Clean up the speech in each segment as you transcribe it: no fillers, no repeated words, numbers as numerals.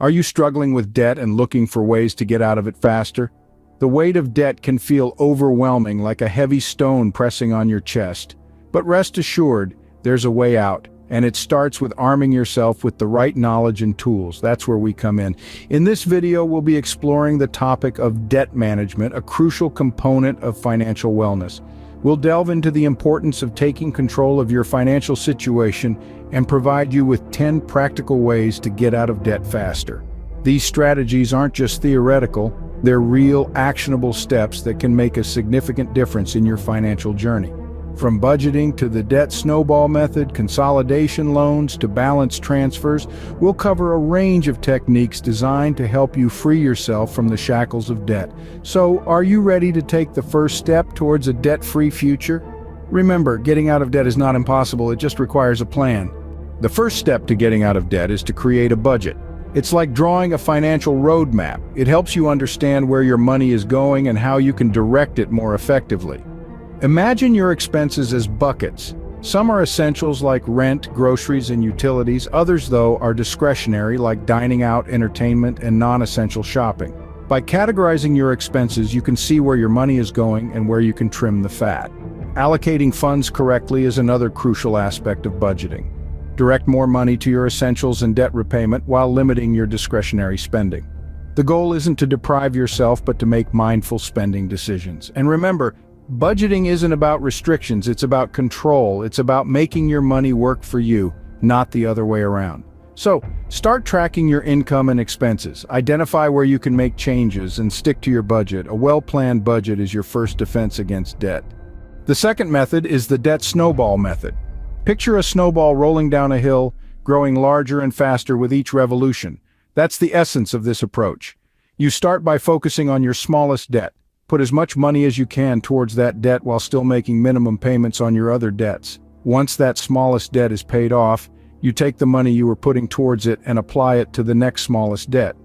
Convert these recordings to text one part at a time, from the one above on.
Are you struggling with debt and looking for ways to get out of it faster? The weight of debt can feel overwhelming, like a heavy stone pressing on your chest. But rest assured, there's a way out, and it starts with arming yourself with the right knowledge and tools. That's where we come in. In this video, we'll be exploring the topic of debt management, a crucial component of financial wellness. We'll delve into the importance of taking control of your financial situation and provide you with 10 practical ways to get out of debt faster. These strategies aren't just theoretical, they're real, actionable steps that can make a significant difference in your financial journey. From budgeting to the debt snowball method, consolidation loans to balance transfers, we'll cover a range of techniques designed to help you free yourself from the shackles of debt. So, are you ready to take the first step towards a debt-free future? Remember, getting out of debt is not impossible, it just requires a plan. The first step to getting out of debt is to create a budget. It's like drawing a financial roadmap. It helps you understand where your money is going and how you can direct it more effectively. Imagine your expenses as buckets. Some are essentials like rent, groceries, and utilities. Others, though, are discretionary like dining out, entertainment, and non-essential shopping. By categorizing your expenses, you can see where your money is going and where you can trim the fat. Allocating funds correctly is another crucial aspect of budgeting. Direct more money to your essentials and debt repayment while limiting your discretionary spending. The goal isn't to deprive yourself, but to make mindful spending decisions. And remember, budgeting isn't about restrictions, it's about control. It's about making your money work for you, not the other way around. So, start tracking your income and expenses. Identify where you can make changes and stick to your budget. A well-planned budget is your first defense against debt. The second method is the debt snowball method. Picture a snowball rolling down a hill, growing larger and faster with each revolution. That's the essence of this approach. You start by focusing on your smallest debt. Put as much money as you can towards that debt while still making minimum payments on your other debts. Once that smallest debt is paid off, you take the money you were putting towards it and apply it to the next smallest debt.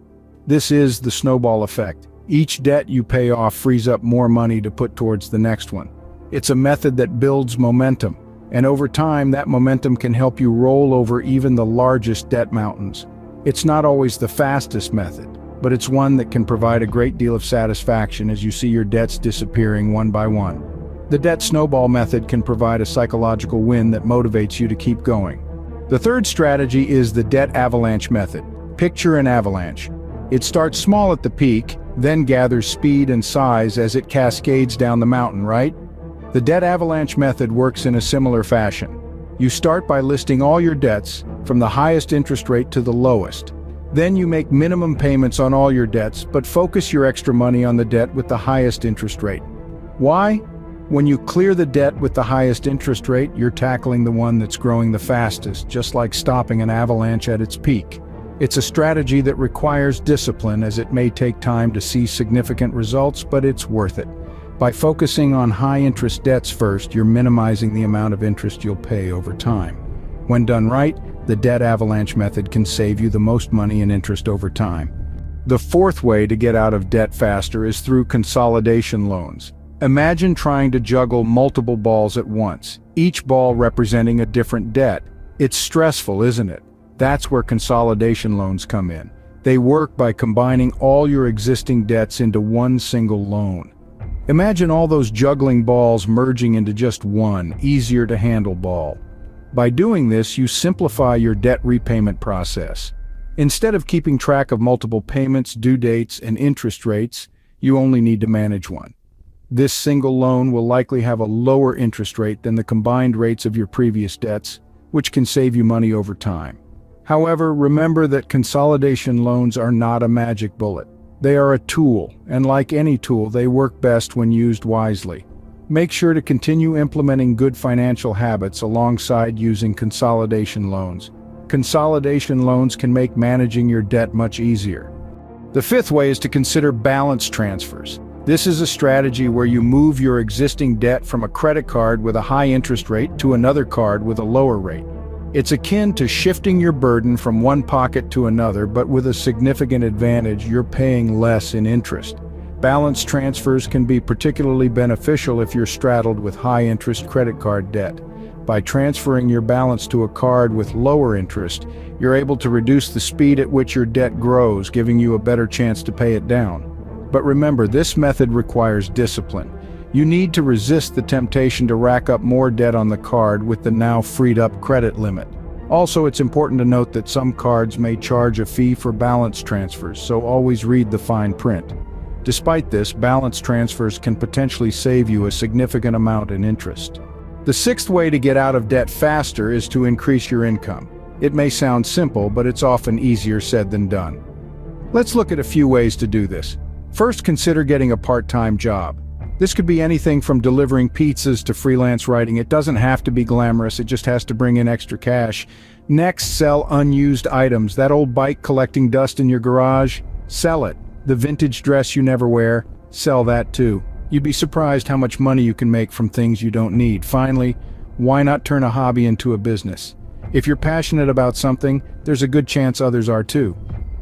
This is the snowball effect. Each debt you pay off frees up more money to put towards the next one. It's a method that builds momentum, and over time that momentum can help you roll over even the largest debt mountains. It's not always the fastest method, but it's one that can provide a great deal of satisfaction as you see your debts disappearing one by one. The debt snowball method can provide a psychological win that motivates you to keep going. The third strategy is the debt avalanche method. Picture an avalanche. It starts small at the peak, then gathers speed and size as it cascades down the mountain, right? The debt avalanche method works in a similar fashion. You start by listing all your debts, from the highest interest rate to the lowest. Then you make minimum payments on all your debts, but focus your extra money on the debt with the highest interest rate. Why? When you clear the debt with the highest interest rate, you're tackling the one that's growing the fastest, just like stopping an avalanche at its peak. It's a strategy that requires discipline, as it may take time to see significant results, but it's worth it. By focusing on high-interest debts first, you're minimizing the amount of interest you'll pay over time. When done right, the debt avalanche method can save you the most money in interest over time. The fourth way to get out of debt faster is through consolidation loans. Imagine trying to juggle multiple balls at once, each ball representing a different debt. It's stressful, isn't it? That's where consolidation loans come in. They work by combining all your existing debts into one single loan. Imagine all those juggling balls merging into just one, easier-to-handle ball. By doing this, you simplify your debt repayment process. Instead of keeping track of multiple payments, due dates, and interest rates, you only need to manage one. This single loan will likely have a lower interest rate than the combined rates of your previous debts, which can save you money over time. However, remember that consolidation loans are not a magic bullet. They are a tool, and like any tool, they work best when used wisely. Make sure to continue implementing good financial habits alongside using consolidation loans. Consolidation loans can make managing your debt much easier. The fifth way is to consider balance transfers. This is a strategy where you move your existing debt from a credit card with a high interest rate to another card with a lower rate. It's akin to shifting your burden from one pocket to another, but with a significant advantage: you're paying less in interest. Balance transfers can be particularly beneficial if you're straddled with high-interest credit card debt. By transferring your balance to a card with lower interest, you're able to reduce the speed at which your debt grows, giving you a better chance to pay it down. But remember, this method requires discipline. You need to resist the temptation to rack up more debt on the card with the now freed-up credit limit. Also, it's important to note that some cards may charge a fee for balance transfers, so always read the fine print. Despite this, balance transfers can potentially save you a significant amount in interest. The sixth way to get out of debt faster is to increase your income. It may sound simple, but it's often easier said than done. Let's look at a few ways to do this. First, consider getting a part-time job. This could be anything from delivering pizzas to freelance writing. It doesn't have to be glamorous, it just has to bring in extra cash. Next, sell unused items. That old bike collecting dust in your garage? Sell it. The vintage dress you never wear? Sell that too. You'd be surprised how much money you can make from things you don't need. Finally, why not turn a hobby into a business? If you're passionate about something, there's a good chance others are too.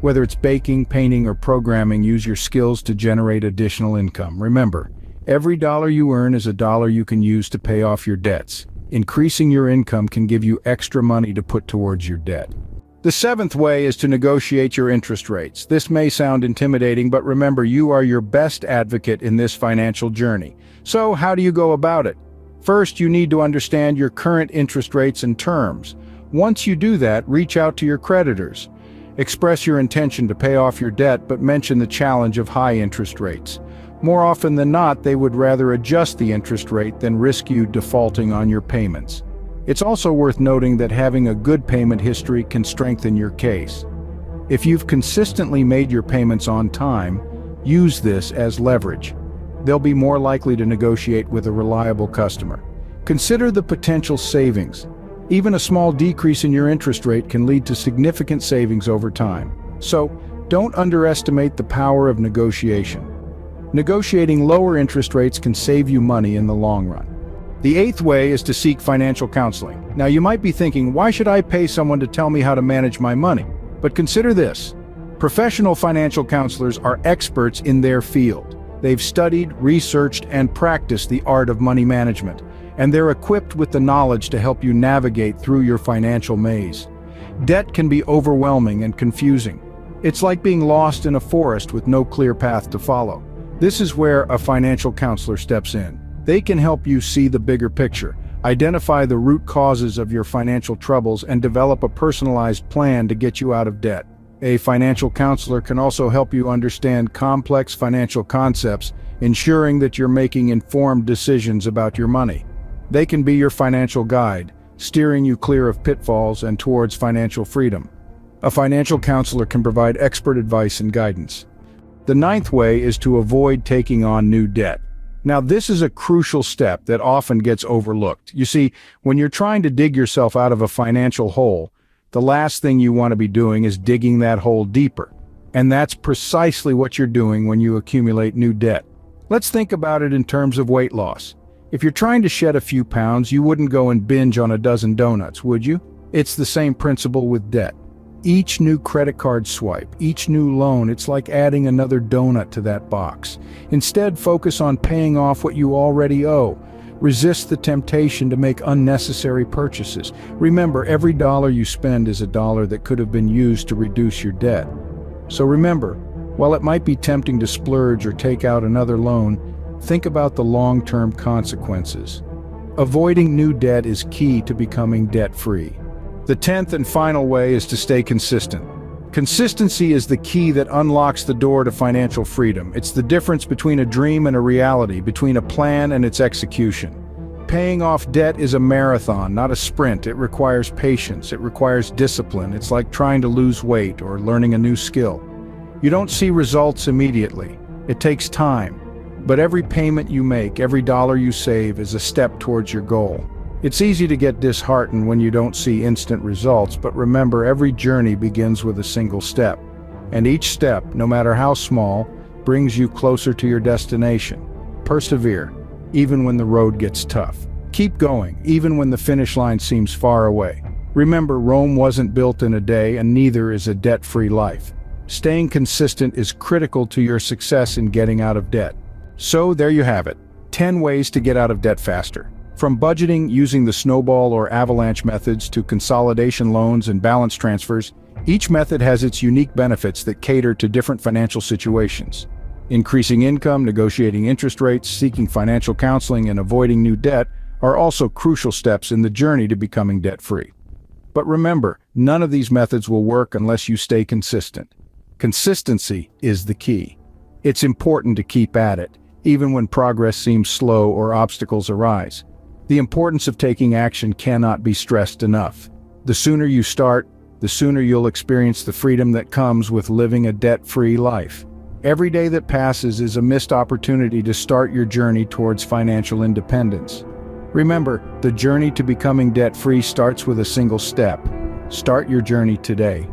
Whether it's baking, painting, or programming, use your skills to generate additional income. Remember, every dollar you earn is a dollar you can use to pay off your debts. Increasing your income can give you extra money to put towards your debt. The seventh way is to negotiate your interest rates. This may sound intimidating, but remember, you are your best advocate in this financial journey. So, how do you go about it? First, you need to understand your current interest rates and terms. Once you do that, reach out to your creditors. Express your intention to pay off your debt, but mention the challenge of high interest rates. More often than not, they would rather adjust the interest rate than risk you defaulting on your payments. It's also worth noting that having a good payment history can strengthen your case. If you've consistently made your payments on time, use this as leverage. They'll be more likely to negotiate with a reliable customer. Consider the potential savings. Even a small decrease in your interest rate can lead to significant savings over time. So, don't underestimate the power of negotiation. Negotiating lower interest rates can save you money in the long run. The eighth way is to seek financial counseling. Now, you might be thinking, why should I pay someone to tell me how to manage my money? But consider this. Professional financial counselors are experts in their field. They've studied, researched, and practiced the art of money management, and they're equipped with the knowledge to help you navigate through your financial maze. Debt can be overwhelming and confusing. It's like being lost in a forest with no clear path to follow. This is where a financial counselor steps in. They can help you see the bigger picture, identify the root causes of your financial troubles, and develop a personalized plan to get you out of debt. A financial counselor can also help you understand complex financial concepts, ensuring that you're making informed decisions about your money. They can be your financial guide, steering you clear of pitfalls and towards financial freedom. A financial counselor can provide expert advice and guidance. The ninth way is to avoid taking on new debt. Now, this is a crucial step that often gets overlooked. You see, when you're trying to dig yourself out of a financial hole, the last thing you want to be doing is digging that hole deeper. And that's precisely what you're doing when you accumulate new debt. Let's think about it in terms of weight loss. If you're trying to shed a few pounds, you wouldn't go and binge on a dozen donuts, would you? It's the same principle with debt. Each new credit card swipe, each new loan, it's like adding another donut to that box. Instead, focus on paying off what you already owe. Resist the temptation to make unnecessary purchases. Remember, every dollar you spend is a dollar that could have been used to reduce your debt. So remember, while it might be tempting to splurge or take out another loan, think about the long-term consequences. Avoiding new debt is key to becoming debt-free. The 10th and final way is to stay consistent. Consistency is the key that unlocks the door to financial freedom. It's the difference between a dream and a reality, between a plan and its execution. Paying off debt is a marathon, not a sprint. It requires patience. It requires discipline. It's like trying to lose weight or learning a new skill. You don't see results immediately. It takes time. But every payment you make, every dollar you save is a step towards your goal. It's easy to get disheartened when you don't see instant results, but remember, every journey begins with a single step. And each step, no matter how small, brings you closer to your destination. Persevere, even when the road gets tough. Keep going, even when the finish line seems far away. Remember, Rome wasn't built in a day, and neither is a debt-free life. Staying consistent is critical to your success in getting out of debt. So there you have it, 10 ways to get out of debt faster. From budgeting using the snowball or avalanche methods to consolidation loans and balance transfers, each method has its unique benefits that cater to different financial situations. Increasing income, negotiating interest rates, seeking financial counseling, and avoiding new debt are also crucial steps in the journey to becoming debt-free. But remember, none of these methods will work unless you stay consistent. Consistency is the key. It's important to keep at it, even when progress seems slow or obstacles arise. The importance of taking action cannot be stressed enough. The sooner you start, the sooner you'll experience the freedom that comes with living a debt-free life. Every day that passes is a missed opportunity to start your journey towards financial independence. Remember, the journey to becoming debt-free starts with a single step. Start your journey today.